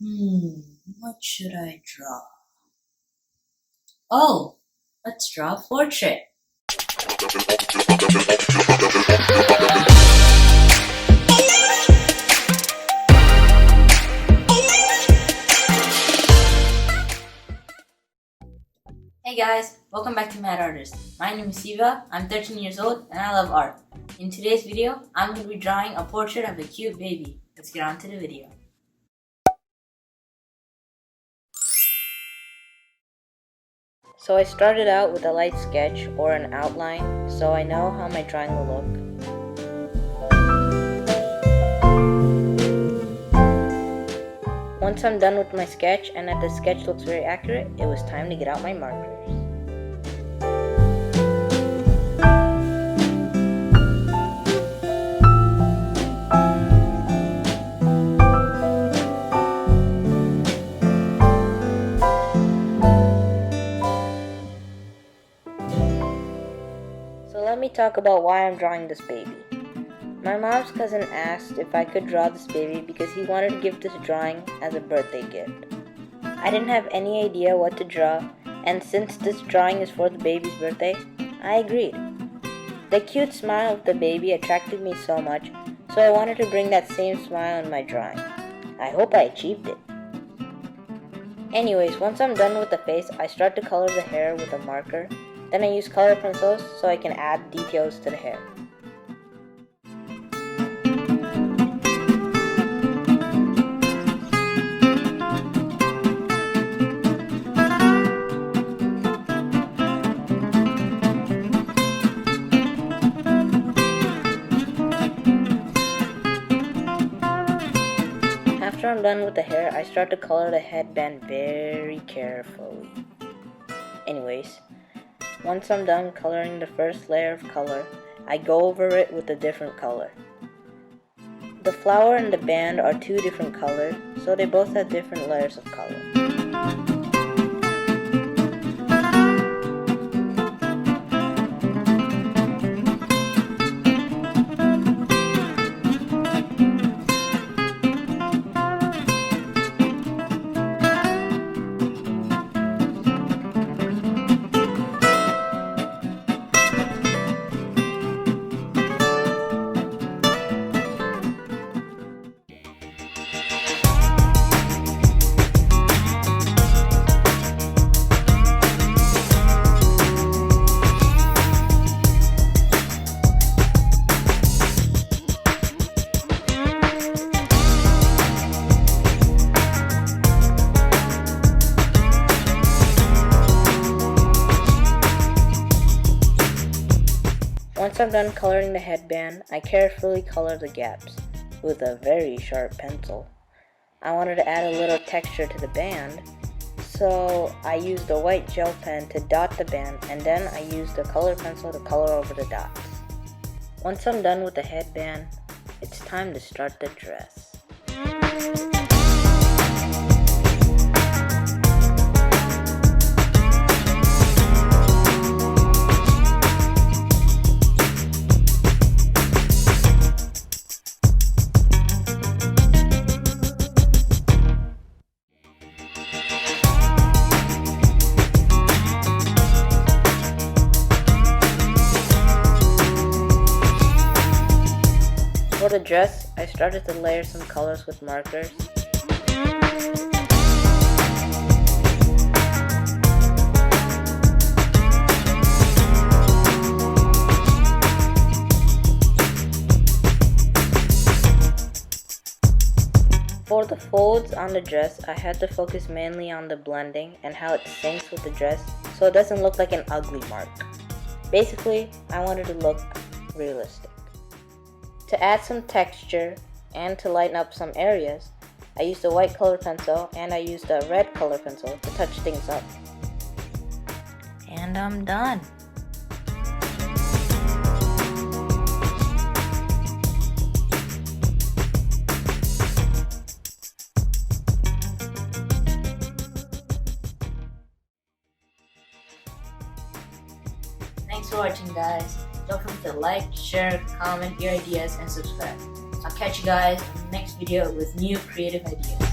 What should I draw? Oh, let's draw a portrait. Hey guys, welcome back to Mad Artist. My name is Siva, I'm 13 years old and I love art. In today's video, I'm going to be drawing a portrait of a cute baby. Let's get on to the video. So I started out with a light sketch or an outline so I know how my drawing will look. Once I'm done with my sketch and that the sketch looks very accurate, it was time to get out my markers. So let me talk about why I'm drawing this baby. My mom's cousin asked if I could draw this baby because he wanted to give this drawing as a birthday gift. I didn't have any idea what to draw, and since this drawing is for the baby's birthday, I agreed. The cute smile of the baby attracted me so much, so I wanted to bring that same smile in my drawing. I hope I achieved it. Anyways, once I'm done with the face, I start to color the hair with a marker. Then I use color pencils so I can add details to the hair. After I'm done with the hair, I start to color the headband very carefully. Anyways, once I'm done coloring the first layer of color, I go over it with a different color. The flower and the band are two different colors, so they both have different layers of color. Once I'm done coloring the headband, I carefully color the gaps with a very sharp pencil. I wanted to add a little texture to the band, so I used a white gel pen to dot the band, and then I used a color pencil to color over the dots. Once I'm done with the headband, it's time to start the dress. For the dress, I started to layer some colors with markers. For the folds on the dress, I had to focus mainly on the blending and how it syncs with the dress so it doesn't look like an ugly mark. Basically, I wanted to look realistic. To add some texture and to lighten up some areas, I used a white color pencil and I used a red color pencil to touch things up. And I'm done. Thanks for watching, guys. Don't forget to like, share, comment your ideas, and subscribe. I'll catch you guys in the next video with new creative ideas.